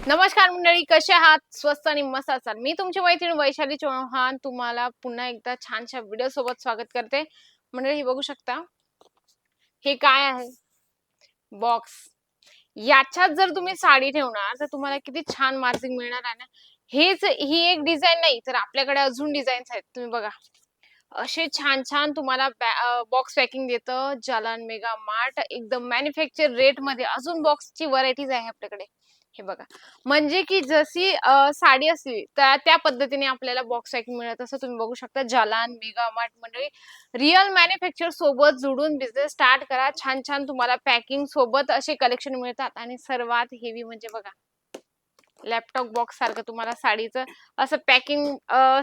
नमस्कार मंडळी, कसे आहात? स्वस्त आणि मस्त असाल. मी तुमची मैत्रीण वैशाली चौहान तुम्हाला पुन्हा एकदा छानशा व्हिडिओ सोबत स्वागत करते. मंडळी, हे बघू शकता. हे काय आहे? बॉक्स. याच्यात जर तुम्ही साडी ठेवणार तर तुम्हाला किती छान मार्जिन मिळणार आहे ना. ही एक डिझाइन नाही तर आपल्याकडे अजून डिझाईन्स आहेत. तुम्ही बघा. असे छान-छान तुम्हाला बॉक्स पॅकिंग देतं जालान मेगा मार्ट एकदम मॅन्युफॅक्चर रेटमध्ये. अजून बॉक्सची व्हरायटीज आहे आपल्याकडे. हे बघा. म्हणजे की जशी साडी असली त्या त्या पद्धतीने आपल्याला बॉक्स पॅकिंग मिळत असं तुम्ही बघू शकता. जालान मेगा मार्ट म्हणजे रिअल मॅन्युफॅक्चर सोबत जोडून बिझनेस स्टार्ट करा. छान-छान तुम्हाला पॅकिंग सोबत असे कलेक्शन मिळतात आणि सर्वात हेवी म्हणजे बघा लॅपटॉप बॉक्स सारखं तुम्हाला साडीचं असं पॅकिंग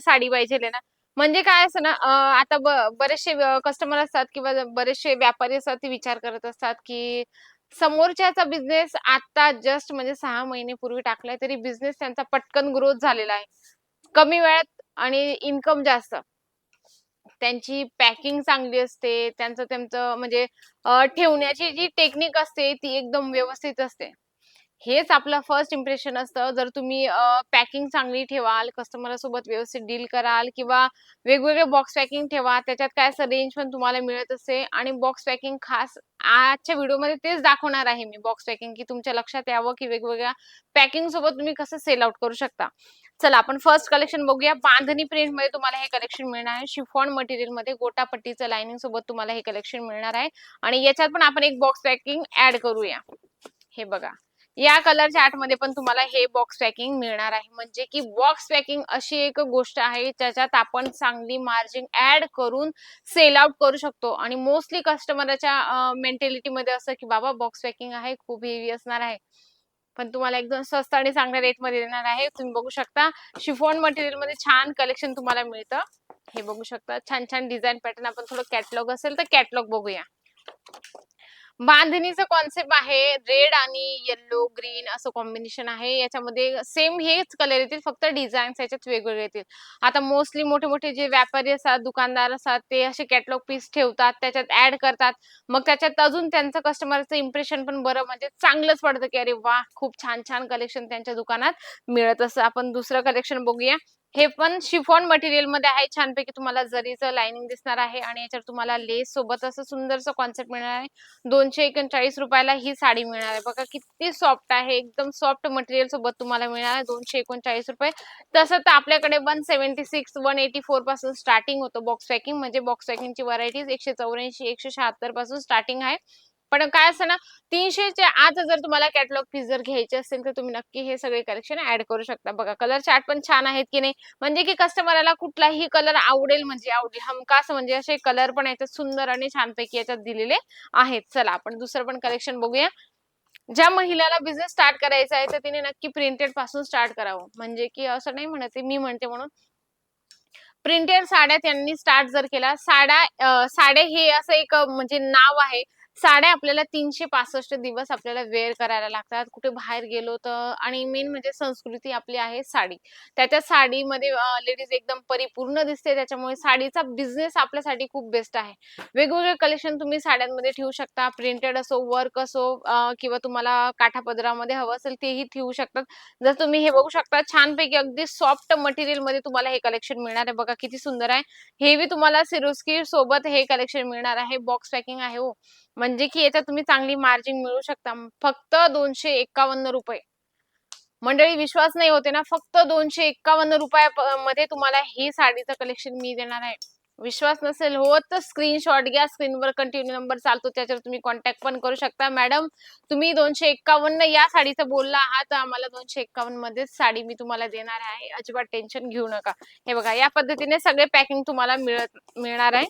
साडी पाहिजेल आहे ना. म्हणजे काय असतं ना आता बरेचसे कस्टमर असतात किंवा बरेचसे व्यापारी असतात ते विचार करत असतात, की समोरच्याचा बिझनेस आता जस्ट म्हणजे 6 महिन्यापूर्वी टाकलाय तरी बिझनेस त्यांचा पटकन ग्रोथ झालेला आहे. कमी वेळात आणि इन्कम जास्त. त्यांची पॅकिंग चांगली असते. त्यांचं त्यांचं म्हणजे ठेवण्याची जी टेक्निक असते ती एकदम व्यवस्थित असते. हेच आपलं फर्स्ट इम्प्रेशन असतं. जर तुम्ही पॅकिंग चांगली ठेवाल, कस्टमरसोबत व्यवस्थित डील कराल किंवा वेगवेगळे बॉक्स पॅकिंग ठेवा. त्याच्यात काय असं रेंज पण तुम्हाला मिळत असते आणि बॉक्स पॅकिंग खास आजच्या व्हिडिओमध्ये तेच दाखवणार आहे मी बॉक्स पॅकिंग, की तुमच्या लक्षात यावं, की वेगवेगळ्या पॅकिंगसोबत तुम्ही कसं सेल आउट करू शकता. चला आपण फर्स्ट कलेक्शन बघूया. बांधणी प्रिंटमध्ये तुम्हाला हे कलेक्शन मिळणार आहे. शिफॉन मटेरियलमध्ये गोटापट्टीचं लायनिंग सोबत तुम्हाला हे कलेक्शन मिळणार आहे आणि याच्यात पण आपण एक बॉक्स पॅकिंग ॲड करूया. हे बघा. या कलर चार्टमध्ये पण तुम्हाला हे बॉक्स पॅकिंग मिळणार आहे. म्हणजे की बॉक्स पॅकिंग अशी एक गोष्ट आहे ज्याच्यात आपण चांगली मार्जिन ॲड करून सेल आउट करू शकतो आणि मोस्टली कस्टमरच्या मेंटॅलिटीमध्ये असं की बाबा बॉक्स पॅकिंग आहे, खूप हेवी असणार आहे. पण तुम्हाला एकदम स्वस्त आणि चांगल्या रेटमध्ये देणार आहे. तुम्ही बघू शकता शिफॉन मटेरियलमध्ये छान कलेक्शन तुम्हाला मिळतं. हे बघू शकता. छान-छान डिझाइन पॅटर्न आपण थोडं कॅटलॉग असेल तर कॅटलॉग बघूया. बांधणीचा कॉन्सेप्ट आहे. रेड आणि येलो, ग्रीन असं कॉम्बिनेशन आहे. याच्यामध्ये सेम हेच कलर येतील, फक्त डिझाईन्स याच्यात वेगवेगळे येतील. आता मोस्टली मोठे-मोठे जे व्यापारी असतात, दुकानदार असतात, ते असे कॅटलॉग पीस ठेवतात, त्याच्यात ॲड करतात. मग त्याच्यात अजून त्यांचं कस्टमरचं इम्प्रेशन पण बरं म्हणजे चांगलंच पडतं, की अरे वाह! खूप छान-छान कलेक्शन त्यांच्या दुकानात मिळत असतं. आपण दुसरं कलेक्शन बघूया. हे पण शिफॉन मटेरियलमध्ये आहे. छानपैकी तुम्हाला जरीचं लायनिंग दिसणार आहे आणि याच्यावर तुम्हाला लेस सोबत असं सुंदरसं कॉन्सेप्ट मिळणार आहे. ₹239 ही साडी मिळणार आहे. बघा किती सॉफ्ट आहे. एकदम सॉफ्ट मटेरियल सोबत तुम्हाला मिळणार आहे ₹239. तसं तर आपल्याकडे 176, 184 पासून स्टार्टिंग होतं बॉक्स पॅकिंग. म्हणजे बॉक्स पॅकिंगची व्हरायटीज 184, 176 पासून स्टार्टिंग आहे. पण काय असतं ना 300च्या आत जर तुम्हाला कॅटलॉग पीस जर घ्यायचे असेल, तर तुम्ही नक्की हे सगळे कलेक्शन ॲड करू शकता. बघा कलर चार्ट पण छान आहेत की नाही. म्हणजे की कस्टमरला कुठलाही कलर आवडेल म्हणजे आवडेल. हमखास म्हणजे असे कलर पण याच्यात सुंदर आणि छानपैकी याच्यात दिलेले आहेत. चला आपण दुसरं पण कलेक्शन बघूया. ज्या महिलाला बिझनेस स्टार्ट करायचा आहे, तर तिने नक्की प्रिंटेड पासून स्टार्ट करावं. म्हणजे की असं नाही म्हणत आहे, मी म्हणते म्हणून. प्रिंटेड साड्या त्यांनी स्टार्ट जर केला, साड्या हे असं एक म्हणजे नाव आहे. साड्या आपल्याला 365 दिवस आपल्याला वेअर करायला लागतात. कुठे बाहेर गेलो तर आणि मेन म्हणजे संस्कृती आपली आहे साडी. त्याच्या साडीमध्ये लेडीज एकदम परिपूर्ण दिसते. त्याच्यामुळे साडीचा बिझनेस आपल्यासाठी खूप बेस्ट आहे. वेगवेगळे कलेक्शन तुम्ही साड्यांमध्ये ठेवू शकता. प्रिंटेड असो, वर्क असो किंवा तुम्हाला काठापदरामध्ये हवं असेल तेही ठेवू शकतात. जर तुम्ही हे बघू शकता छानपैकी अगदी सॉफ्ट मटेरियलमध्ये तुम्हाला हे कलेक्शन मिळणार आहे. बघा किती सुंदर आहे. हेवी तुम्हाला सिरोस्की सोबत हे कलेक्शन मिळणार आहे. बॉक्स पॅकिंग आहे हो. म्हणजे की याच्यात तुम्ही चांगली मार्जिन मिळवू शकता. फक्त ₹251. मंडळी विश्वास नाही होते ना, फक्त ₹251 मध्ये तुम्हाला ही साडीचं कलेक्शन मी देणार आहे. विश्वास नसेल होत तर स्क्रीनशॉट घ्या. स्क्रीनवर कंटिन्यू नंबर चालतो त्याच्यावर तुम्ही कॉन्टॅक्ट पण करू शकता. मॅडम तुम्ही 251 या साडीचं बोलला आहात, तर आम्हाला 251 मध्येच साडी मी तुम्हाला देणार आहे. अजिबात टेन्शन घेऊ नका. हे बघा या पद्धतीने सगळे पॅकिंग तुम्हाला मिळणार आहे.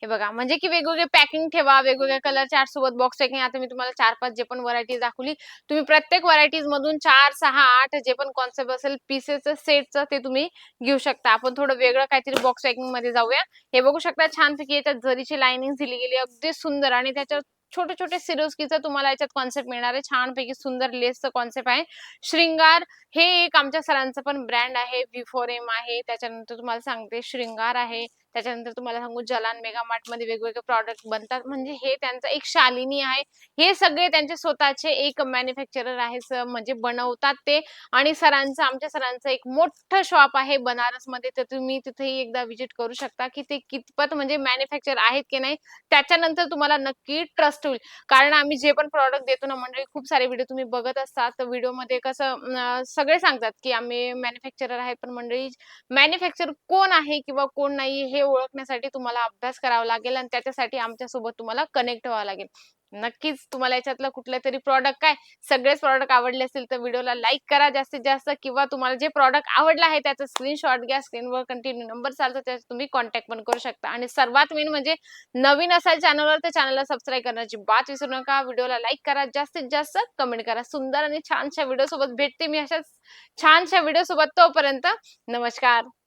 हे बघा, म्हणजे की वेगवेगळे पॅकिंग ठेवा, वेगवेगळ्या कलर चार्टसोबत बॉक्स पॅकिंग. आता मी तुम्हाला 4-5 जे पण व्हरायटीज दाखवली, तुम्ही प्रत्येक व्हरायटीजमधून 4, 6, 8 जे पण कॉन्सेप्ट असेल पीसेसचं, सेटचं ते तुम्ही घेऊ शकता. आपण थोडं वेगळं काहीतरी बॉक्स पॅकिंगमध्ये जाऊया. हे बघू शकता छानपैकी याच्यात जरीची लायनिंग दिली गेली, अगदी सुंदर आणि त्याच्यावर छोटे-छोटे सिरोस्कीचं तुम्हाला याच्यात कॉन्सेप्ट मिळणार आहे. छानपैकी सुंदर लेसचं कॉन्सेप्ट आहे. शृंगार हे एक आमच्या सरांचं पण ब्रँड आहे. V4M आहे. त्याच्यानंतर तुम्हाला सांगते शृंगार आहे. त्याच्यानंतर तुम्हाला सांगू जलान मेगा मार्टमध्ये वेगवेगळे प्रॉडक्ट बनतात. म्हणजे हे त्यांचं एक शालिनी आहे. हे सगळे त्यांचे स्वतःचे एक मॅन्युफॅक्चरर आहे. म्हणजे बनवतात ते आणि आमच्या सरांचं एक मोठं शॉप आहे बनारसमध्ये. तर तुम्ही तिथेही एकदा व्हिजिट करू शकता, की ते कितपत म्हणजे मॅन्युफॅक्चर आहेत की नाही. त्याच्यानंतर तुम्हाला नक्की ट्रस्ट होईल. कारण आम्ही जे पण प्रॉडक्ट देतो ना मंडळी, खूप सारे व्हिडिओ तुम्ही बघत असतात. तर व्हिडिओमध्ये कसं सगळे सांगतात, की आम्ही मॅन्युफॅक्चरर आहेत. पण मंडळी मॅन्युफॅक्चर कोण आहे किंवा कोण नाही हे ओळखण्यासाठी तुम्हाला अभ्यास करावा लागेल आणि त्याच्यासाठी आमच्यासोबत तुम्हाला कनेक्ट व्हावं लागेल. नक्कीच तुम्हाला याच्यातलं कुठलंतरी प्रॉडक्ट काय सगळेच प्रॉडक्ट आवडले असतील तर व्हिडिओला लाईक करा जास्तीत जास्त किंवा तुम्हाला जे प्रॉडक्ट आवडलं आहे त्याचा स्क्रीनशॉट घ्या. स्क्रीनवर कंटिन्यू नंबर चालतो त्याच्यावर तुम्ही कॉन्टॅक्ट पण करू शकता. आणि सर्वात मेन म्हणजे नवीन असाल चॅनलवर तर चॅनलला सबस्क्राईब करण्याची बात विसरू नका. व्हिडिओला लाईक करा, जास्तीत जास्त कमेंट करा. सुंदर आणि छानशा व्हिडिओ सोबत भेटते मी अशाच छानशा व्हिडिओ सोबत. तोपर्यंत नमस्कार.